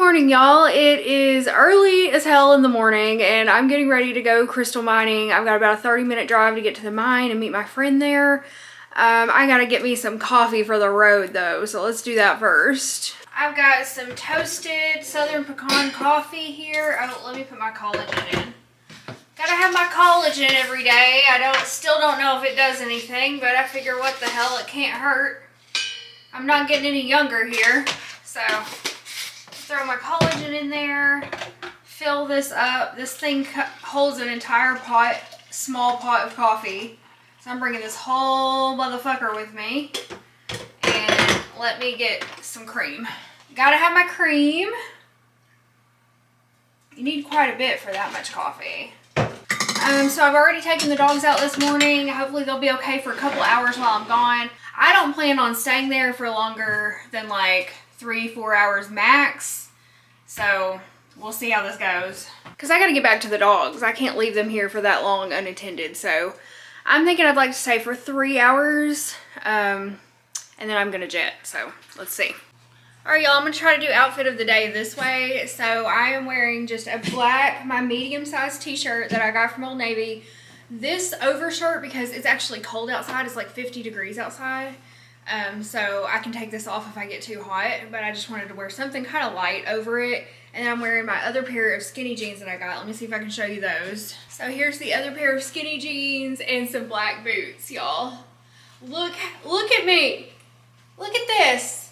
morning, y'all. It is early as hell in the morning and I'm getting ready to go crystal mining. I've got about a 30-minute drive to get to the mine and meet my friend there. I gotta get me some coffee for the road though, so let's do that first. I've got some toasted southern pecan coffee here. Oh, let me put my collagen in. Gotta have my collagen every day. Still don't know if it does anything, but I figure what the hell, it can't hurt. I'm not getting any younger here, so throw my collagen in there, fill this up. This thing holds an entire pot, small pot of coffee. So I'm bringing this whole motherfucker with me. And let me get some cream. Gotta have my cream. You need quite a bit for that much coffee. So I've already taken the dogs out this morning. Hopefully they'll be okay for a couple hours while I'm gone. I don't plan on staying there for longer than like 3-4 hours max. So we'll see how this goes. Because I gotta get back to the dogs. I can't leave them here for that long unattended. So I'm thinking I'd like to stay for 3 hours. And then I'm gonna jet. So let's see. Alright, y'all, I'm gonna try to do outfit of the day this way. So I am wearing just a black, my medium-sized t-shirt that I got from Old Navy. This overshirt, because it's actually cold outside, it's like 50 degrees outside. So I can take this off if I get too hot, but I just wanted to wear something kind of light over it. And then I'm wearing my other pair of skinny jeans that I got. Let me see if I can show you those. So here's the other pair of skinny jeans and some black boots, y'all. Look at me. Look at this.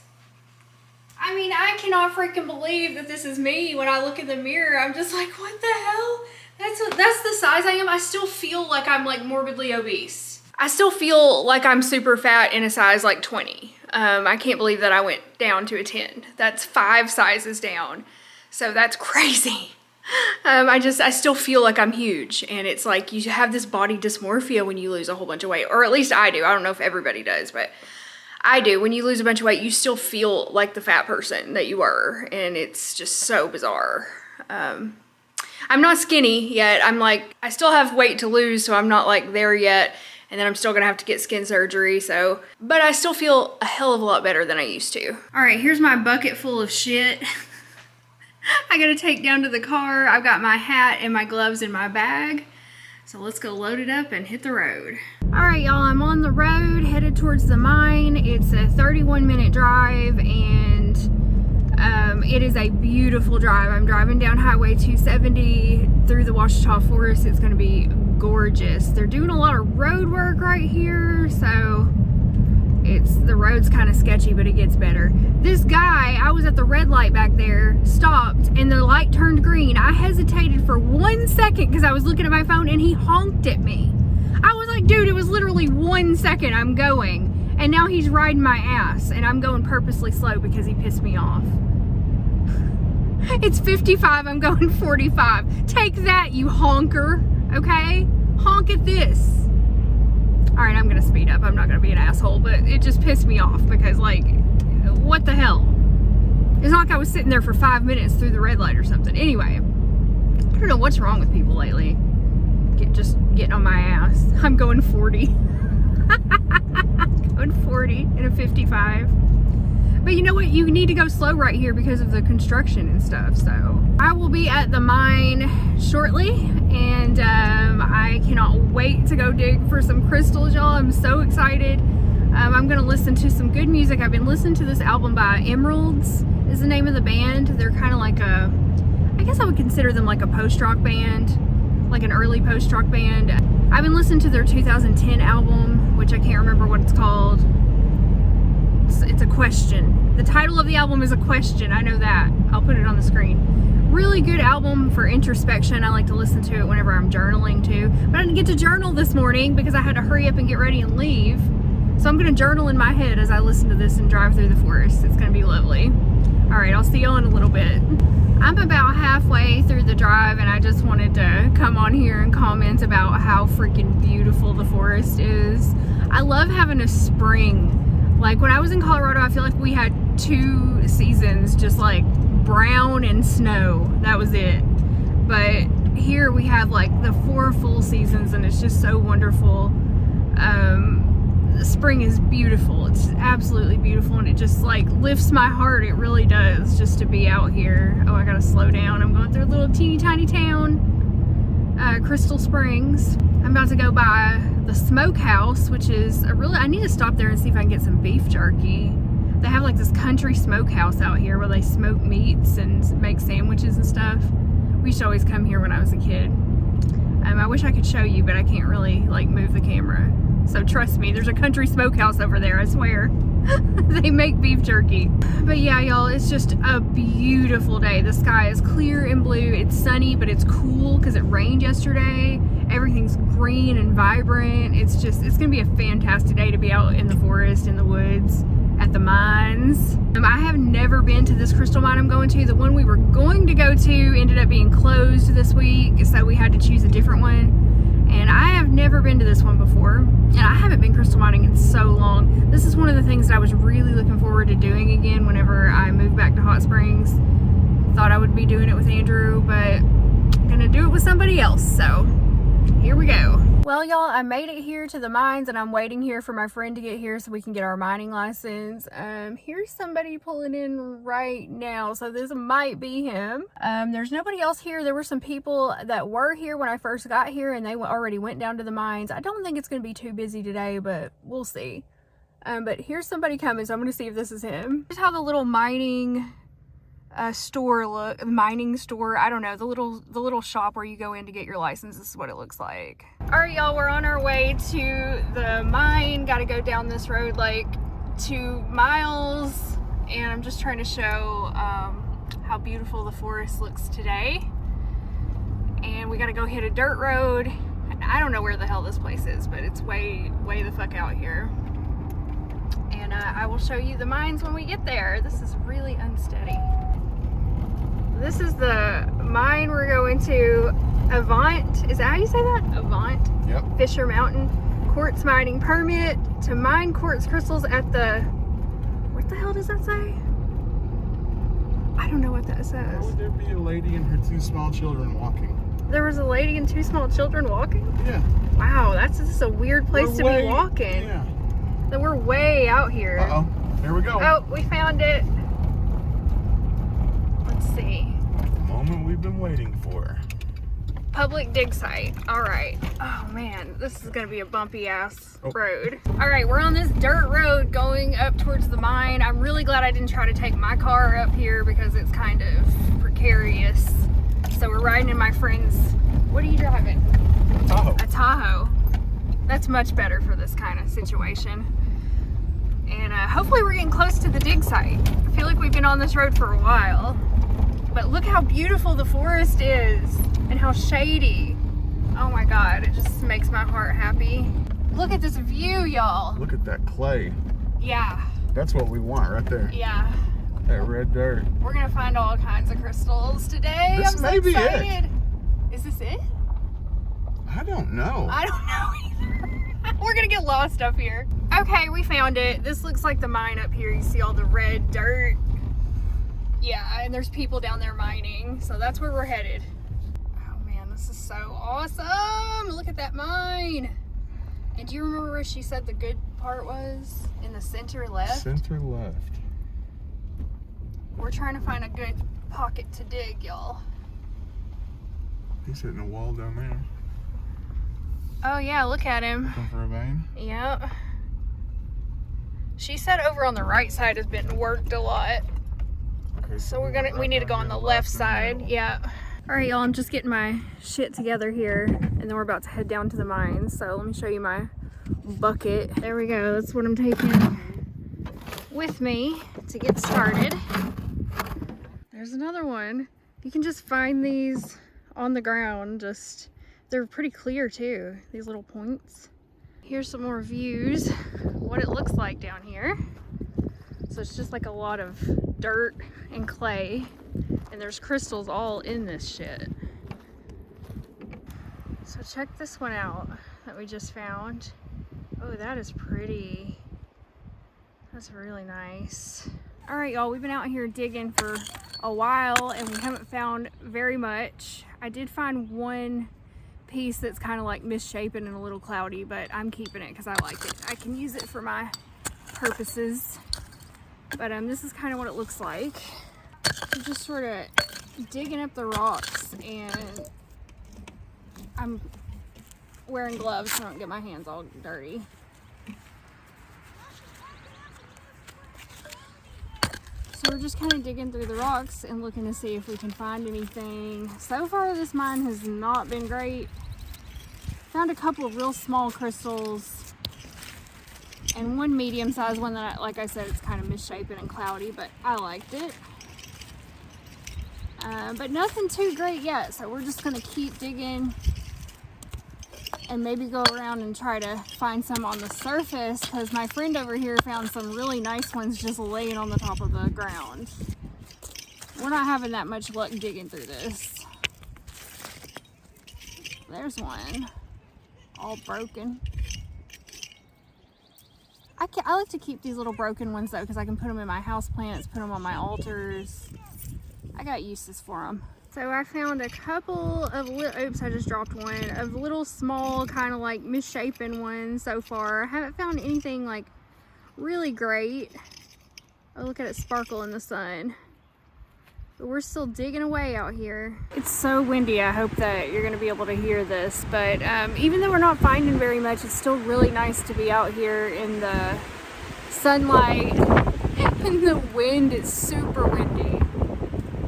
I mean, I cannot freaking believe that this is me. When I look in the mirror, I'm just like, what the hell? That's the size I am. I still feel like I'm like morbidly obese. I still feel like I'm super fat in a size like 20. I can't believe that I went down to a 10. That's 5 sizes down. So that's crazy. I still feel like I'm huge. And it's like you have this body dysmorphia when you lose a whole bunch of weight. Or at least I do. I don't know if everybody does, but I do. When you lose a bunch of weight, you still feel like the fat person that you were. And it's just so bizarre. I'm not skinny yet. I still have weight to lose, so I'm not like there yet. And then I'm still gonna have to get skin surgery, so. But I still feel a hell of a lot better than I used to. All right, here's my bucket full of shit. I gotta take down to the car. I've got my hat and my gloves in my bag. So let's go load it up and hit the road. All right, y'all, I'm on the road, headed towards the mine. It's a 31-minute drive, and it is a beautiful drive. I'm driving down Highway 270 through the Ouachita Forest. It's gonna be gorgeous. They're doing a lot of road work right here, so the road's kind of sketchy, but it gets better. This guy, I was at the red light back there, stopped, and the light turned green. I hesitated for 1 second because I was looking at my phone, and he honked at me. I was like, dude, it was literally 1 second I'm going, and now he's riding my ass, and I'm going purposely slow because he pissed me off. It's 55, I'm going 45. Take that, you honker, okay? Honk at this. All right, I'm gonna speed up. I'm not gonna be an asshole, but it just pissed me off because, like, what the hell? It's not like I was sitting there for 5 minutes through the red light or something. Anyway, I don't know what's wrong with people lately. Just getting on my ass. I'm going 40. Going 40 in a 55. But you know what? You need to go slow right here because of the construction and stuff. So I will be at the mine shortly, and I cannot wait to go dig for some crystals, y'all. I'm so excited. I'm gonna listen to some good music. I've been listening to this album by Emeralds is the name of the band. They're kind of like I guess I would consider them like a post-rock band, like an early post-rock band. I've been listening to their 2010 album, which I can't remember what it's called. It's a question. The title of the album is a question. I know that. I'll put it on the screen. Really good album for introspection. I like to listen to it whenever I'm journaling too. But I didn't get to journal this morning because I had to hurry up and get ready and leave. So I'm going to journal in my head as I listen to this and drive through the forest. It's going to be lovely. All right, I'll see y'all in a little bit. I'm about halfway through the drive, and I just wanted to come on here and comment about how freaking beautiful the forest is. I love having a spring. Like when I was in Colorado, I feel like we had 2 seasons, just like brown and snow. That was it. But here we have like the 4 full seasons, and it's just so wonderful. The spring is beautiful. It's absolutely beautiful, and it just like lifts my heart. It really does, just to be out here. Oh, I gotta slow down. I'm going through a little teeny tiny town, Crystal Springs. I'm about to go by the smokehouse, which is I need to stop there and see if I can get some beef jerky. They have like this country smokehouse out here where they smoke meats and make sandwiches and stuff. We used to always come here when I was a kid. I wish I could show you, but I can't really like move the camera. So trust me, there's a country smokehouse over there, I swear. They make beef jerky. But yeah, y'all, it's just a beautiful day. The sky is clear and blue. It's sunny, but it's cool because it rained yesterday. Everything's green and vibrant. It's gonna be a fantastic day to be out in the forest, in the woods, at the mines. I have never been to this crystal mine I'm going to. The one we were going to go to ended up being closed this week, so we had to choose a different one. And I have never been to this one before, and I haven't been crystal mining in so long. This is one of the things that I was really looking forward to doing again whenever I moved back to Hot Springs. Thought I would be doing it with Andrew, but I'm gonna do it with somebody else, so here we go. Well, y'all, I made it here to the mines, and I'm waiting here for my friend to get here so we can get our mining license. Here's somebody pulling in right now, so this might be him. There's nobody else here. There were some people that were here when I first got here, and they already went down to the mines. I don't think it's going to be too busy today, but we'll see. But here's somebody coming, so I'm going to see if this is him. Here's how the little mining mining store, I don't know, the little shop where you go in to get your license. This is what it looks like. All right, y'all, we're on our way to the mine. Got to go down this road like 2 miles, and I'm just trying to show how beautiful the forest looks today. And we got to go hit a dirt road. I don't know where the hell this place is, but it's way the fuck out here. And I will show you the mines when we get there. This is really unsteady. This is the mine we're going to. Avant, is that how you say that? Avant? Yep. Fisher Mountain. Quartz mining permit to mine quartz crystals at the, what the hell does that say? I don't know what that says. How would there be a lady and her 2 small children walking? There was a lady and 2 small children walking? Yeah. Wow, this is a weird place to be walking. Yeah. That we're way out here. Uh-oh, there we go. Oh, we found it. Let's see. The moment we've been waiting for. Public dig site. All right. Oh man, this is gonna be a bumpy ass road. All right, we're on this dirt road going up towards the mine. I'm really glad I didn't try to take my car up here because it's kind of precarious. So we're riding in my friend's, what are you driving? A Tahoe. A Tahoe. That's much better for this kind of situation. And hopefully we're getting close to the dig site. I feel like we've been on this road for a while. But look how beautiful the forest is and how shady. Oh my God, it just makes my heart happy. Look at this view, y'all. Look at that clay. Yeah. That's what we want right there. Yeah. That red dirt. We're gonna find all kinds of crystals today. This I'm so may be excited. it. Is this it? I don't know. I don't know either. We're gonna get lost up here. Okay, we found it. This looks like the mine up here. You see all the red dirt. Yeah, and there's people down there mining, so that's where we're headed. Oh man, this is so awesome. Look at that mine. And do you remember where she said the good part was? In the center left? Center left. We're trying to find a good pocket to dig, y'all. He's hitting a wall down there. Oh yeah, look at him. Looking for a vein? Yep. She said over on the right side has been worked a lot. Okay, So we need to go on the left side. Yeah. All right, y'all, I'm just getting my shit together here, and then we're about to head down to the mines. So let me show you my bucket. There we go. That's what I'm taking with me to get started. There's another one. You can just find these on the ground. They're pretty clear too, these little points. Here's some more views, what it looks like down here. So it's just like a lot of dirt and clay, and there's crystals all in this shit. So check this one out that we just found. Oh, that is pretty. That's really nice. All right, y'all, we've been out here digging for a while and we haven't found very much. I did find one piece that's kind of like misshapen and a little cloudy, but I'm keeping it because I like it. I can use it for my purposes. But this is kind of what it looks like. I'm just sort of digging up the rocks, and I'm wearing gloves so I don't get my hands all dirty. So we're just kind of digging through the rocks and looking to see if we can find anything. So far this mine has not been great. Found a couple of real small crystals and one medium-sized one that, like I said, it's kind of misshapen and cloudy, but I liked it. But nothing too great yet, so we're just gonna keep digging and maybe go around and try to find some on the surface, because my friend over here found some really nice ones just laying on the top of the ground. We're not having that much luck digging through this. There's one, all broken. I like to keep these little broken ones though, because I can put them in my house plants, put them on my altars. I got uses for them. So I found a couple of oops, I just dropped one, of little small kind of like misshapen ones so far. I haven't found anything like really great. Oh, look at it sparkle in the sun. But we're still digging away out here. It's so windy, I hope that you're gonna be able to hear this, but even though we're not finding very much, it's still really nice to be out here in the sunlight and the wind. It's super windy.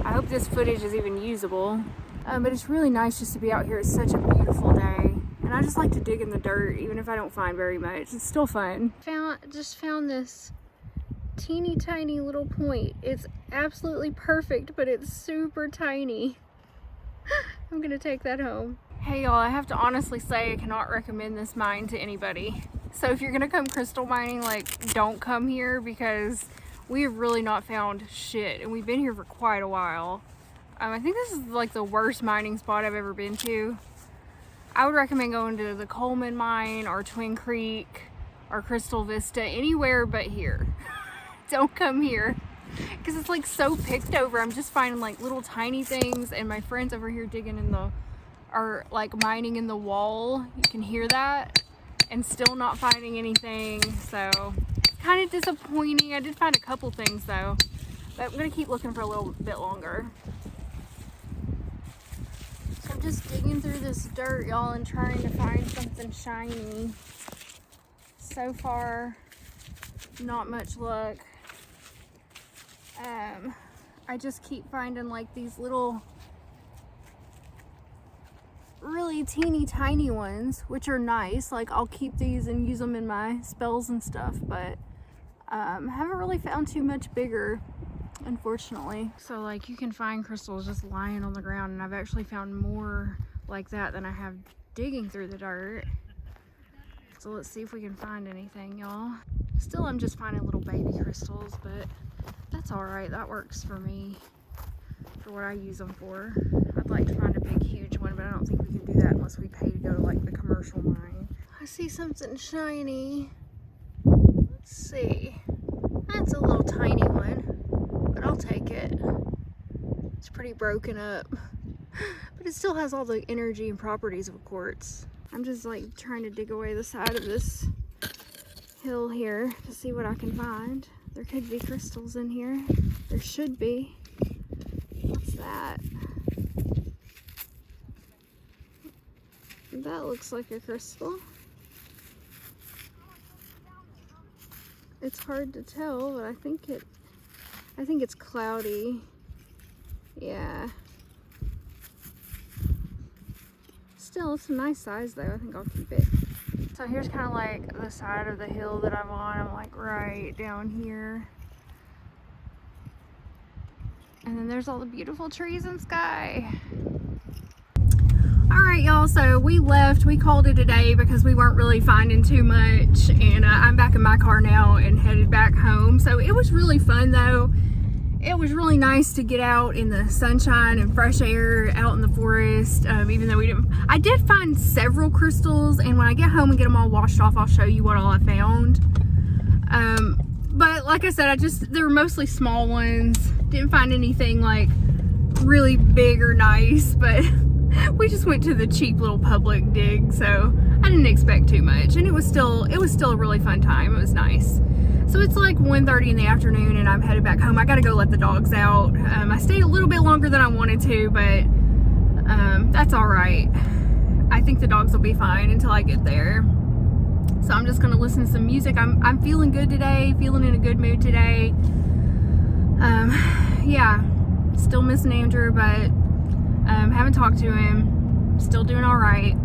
I hope this footage is even usable, but it's really nice just to be out here. It's such a beautiful day, and I just like to dig in the dirt even if I don't find very much. It's still fun. Just found this teeny tiny little point. It's absolutely perfect, but it's super tiny. I'm gonna take that home. Hey y'all, I have to honestly say I cannot recommend this mine to anybody. So if you're gonna come crystal mining, like, don't come here, because we have really not found shit, and we've been here for quite a while. I think this is like the worst mining spot I've ever been to. I would recommend going to the Coleman mine or Twin Creek or Crystal Vista, anywhere but here. Don't come here, because it's like so picked over. I'm just finding like little tiny things, and my friends over here digging in the, are like mining in the wall. You can hear that, and still not finding anything. So kind of disappointing. I did find a couple things though, but I'm gonna keep looking for a little bit longer. So I'm just digging through this dirt, y'all, and trying to find something shiny. So far, not much luck. I just keep finding like these little really teeny tiny ones, which are nice. Like, I'll keep these and use them in my spells and stuff, but haven't really found too much bigger, unfortunately. So like, you can find crystals just lying on the ground, and I've actually found more like that than I have digging through the dirt. So let's see if we can find anything, y'all. Still, I'm just finding little baby crystals, but that's all right. That works for me, for what I use them for. I'd like to find a big, huge one, but I don't think we can do that unless we pay to go to like the commercial mine. I see something shiny. Let's see. That's a little tiny one, but I'll take it. It's pretty broken up, but it still has all the energy and properties of a quartz. I'm just like trying to dig away the side of this hill here to see what I can find. There could be crystals in here. There should be. What's that? That looks like a crystal. It's hard to tell, but I think it's cloudy. Yeah. Still, it's a nice size though. I think I'll keep it. So here's kind of like the side of the hill that I'm on. I'm like right down here. And then there's all the beautiful trees and sky. All right, y'all, so we left. We called it a day because we weren't really finding too much. And I'm back in my car now and headed back home. So it was really fun though. It was really nice to get out in the sunshine and fresh air out in the forest, even though I did find several crystals, and when I get home and get them all washed off, I'll show you what all I found. But like I said, they were mostly small ones. Didn't find anything like really big or nice, but We just went to the cheap little public dig, so I didn't expect too much, and it was still a really fun time. It was nice. So it's like 1:30 in the afternoon, and I'm headed back home. I gotta go let the dogs out. I stayed a little bit longer than I wanted to, but that's all right. I think the dogs will be fine until I get there. So I'm just gonna listen to some music. I'm feeling good today, feeling in a good mood today. Yeah, still missing Andrew, but haven't talked to him. Still doing all right.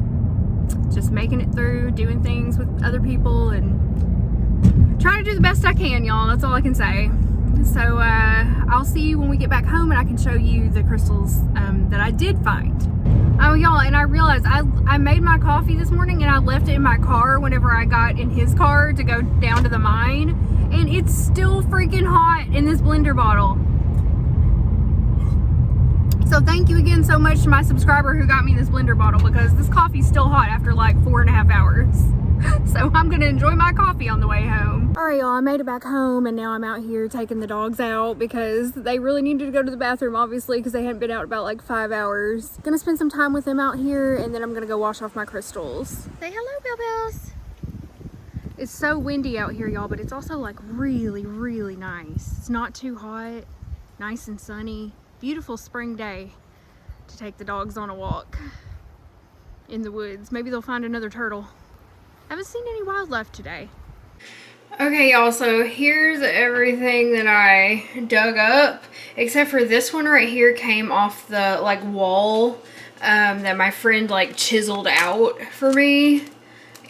Just making it through, doing things with other people, and trying to do the best I can, y'all. That's all I can say. So I'll see you when we get back home, and I can show you the crystals that I did find. Oh, y'all, and I realized I made my coffee this morning, and I left it in my car whenever I got in his car to go down to the mine, and it's still freaking hot in this blender bottle. So thank you again so much to my subscriber who got me this blender bottle, because this coffee's still hot after like 4.5 hours. So I'm gonna enjoy my coffee on the way home. All right, y'all, I made it back home, and now I'm out here taking the dogs out because they really needed to go to the bathroom, obviously, because they hadn't been out about like 5 hours. Gonna spend some time with them out here, and then I'm gonna go wash off my crystals. Say hello, Bills. It's so windy out here, y'all, but it's also like really, really nice. It's not too hot, nice and sunny. Beautiful spring day to take the dogs on a walk in the woods. Maybe they'll find another turtle. I haven't seen any wildlife today. Okay, y'all, so here's everything that I dug up, except for this one right here came off the like wall that my friend like chiseled out for me.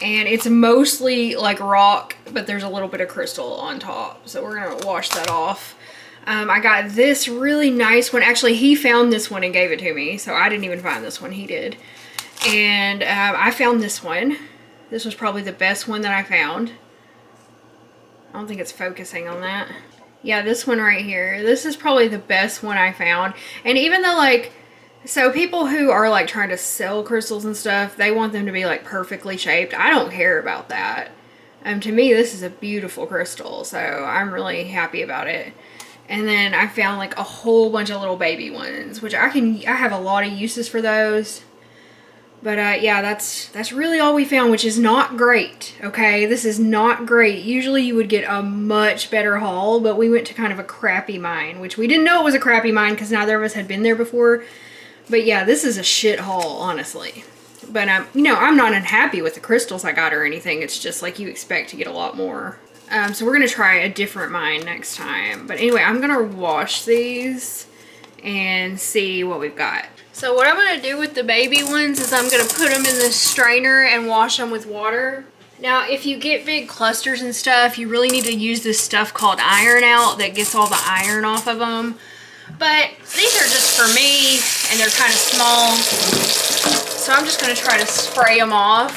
And it's mostly like rock, but there's a little bit of crystal on top. So we're gonna wash that off. I got this really nice one. Actually, he found this one and gave it to me, so I didn't even find this one, he did. And I found this one. This was probably the best one that I found. I don't think it's focusing on that. Yeah, this one right here. This is probably the best one I found. And even though, like, so people who are like trying to sell crystals and stuff, they want them to be like perfectly shaped. I don't care about that. To me, this is a beautiful crystal, so I'm really happy about it. And then I found like a whole bunch of little baby ones, which I have a lot of uses for those. But yeah, that's really all we found, which is not great, okay? This is not great. Usually you would get a much better haul, but we went to kind of a crappy mine, which we didn't know it was a crappy mine because neither of us had been there before. But yeah, this is a shit haul, honestly. But you know, I'm not unhappy with the crystals I got or anything. It's just like you expect to get a lot more. So we're gonna try a different mine next time. But anyway, I'm gonna wash these and see what we've got. So what I'm gonna do with the baby ones is I'm gonna put them in the strainer and wash them with water. Now, if you get big clusters and stuff, you really need to use this stuff called iron out that gets all the iron off of them. But these are just for me, and they're kind of small. So I'm just gonna try to spray them off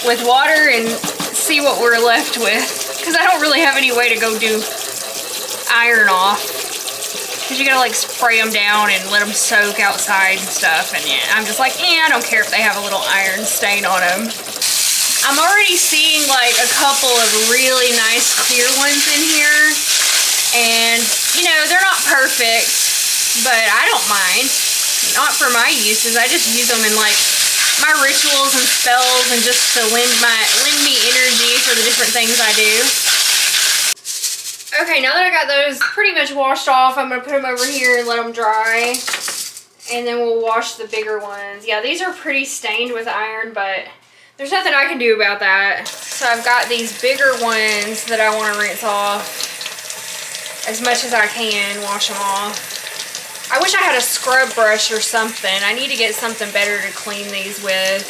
with water and see what we're left with, because I don't really have any way to go do iron off, because you gotta like spray them down and let them soak outside and stuff. And yeah, I'm just like, I don't care if they have a little iron stain on them. I'm already seeing like a couple of really nice clear ones in here, and you know, they're not perfect, but I don't mind. Not for my uses. I just use them in like my rituals and spells, and just to lend me energy for the different things I do. Okay, now that I got those pretty much washed off, I'm gonna put them over here and let them dry, and then we'll wash the bigger ones. Yeah, these are pretty stained with iron, but there's nothing I can do about that. So I've got these bigger ones that I want to rinse off as much as I can, wash them off. I wish I had a scrub brush or something. I need to get something better to clean these with.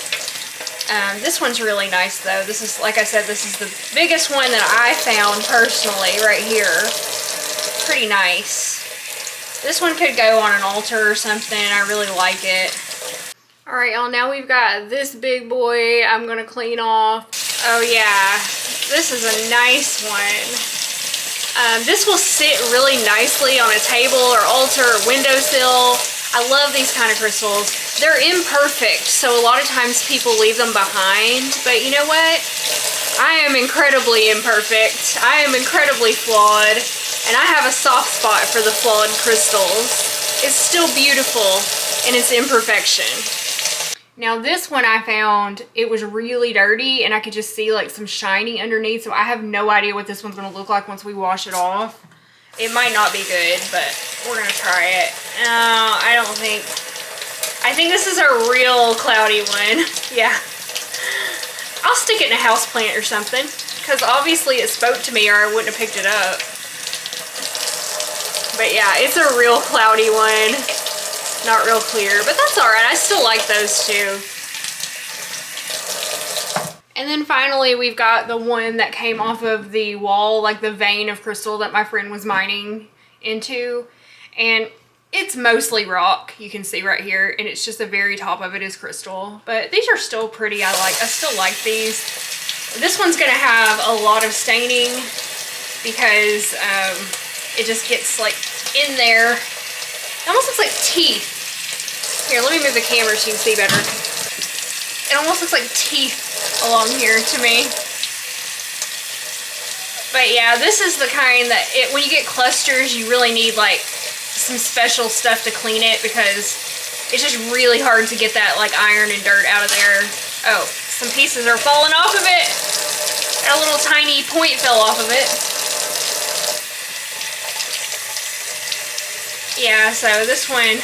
This one's really nice though. This is, like I said, this is the biggest one that I found personally right here. Pretty nice. This one could go on an altar or something. I really like it. All right, y'all, now we've got this big boy I'm gonna clean off. Oh yeah, this is a nice one. This will sit really nicely on a table or altar or windowsill. I love these kind of crystals. They're imperfect, so a lot of times people leave them behind, but you know what? I am incredibly imperfect. I am incredibly flawed, and I have a soft spot for the flawed crystals. it's still beautiful in its imperfection. Now this one I found, it was really dirty and I could just see like some shiny underneath, so I have no idea what this one's gonna look like once we wash it off. It might not be good, but we're gonna try it. I think this is a real cloudy one. Yeah. I'll stick it in a houseplant or something, because obviously it spoke to me or I wouldn't have picked it up. But yeah, it's a real cloudy one. Not real clear, but that's all right. I still like those too. And then finally, we've got the one that came off of the wall, like the vein of crystal that my friend was mining into. And it's mostly rock, you can see right here, and it's just the very top of it is crystal. But these are still pretty. I still like these. This one's gonna have a lot of staining because it just gets like in there. It almost looks like teeth. Here, let me move the camera so you can see better. It almost looks like teeth along here to me. But yeah, this is the kind that when you get clusters, you really need like some special stuff to clean it, because it's just really hard to get that like iron and dirt out of there. Oh, some pieces are falling off of it. A little tiny point fell off of it. Yeah, so this one,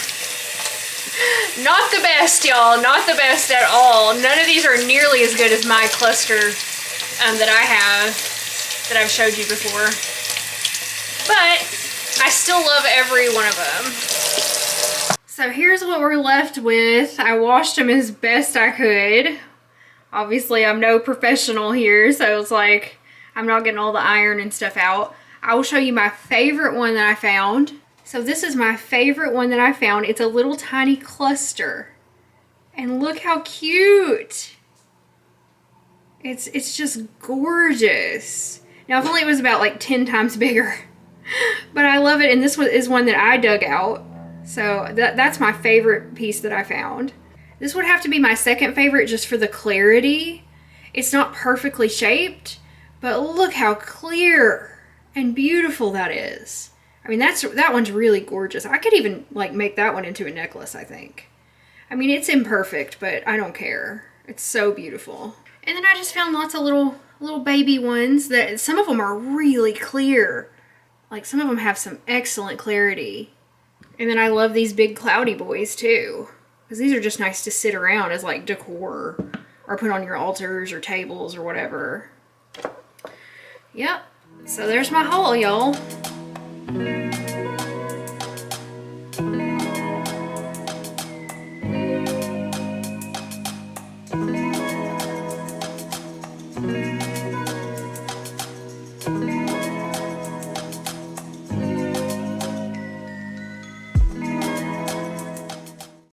not the best, y'all. Not the best at all. None of these are nearly as good as my cluster that I have, that I've showed you before. But I still love every one of them. So here's what we're left with. I washed them as best I could. Obviously, I'm no professional here, so it's like I'm not getting all the iron and stuff out. I will show you my favorite one that I found. So this is my favorite one that I found. It's a little tiny cluster. And look how cute. It's just gorgeous. Now, if only it was about like 10 times bigger. But I love it, and this one is one that I dug out. So that's my favorite piece that I found. This would have to be my second favorite just for the clarity. It's not perfectly shaped, but look how clear and beautiful that is. I mean, that one's really gorgeous. I could even like make that one into a necklace, I think. I mean, it's imperfect, but I don't care. It's so beautiful. And then I just found lots of little baby ones that some of them are really clear. Like some of them have some excellent clarity. And then I love these big cloudy boys too, because these are just nice to sit around as like decor or put on your altars or tables or whatever. Yep. So there's my haul, y'all.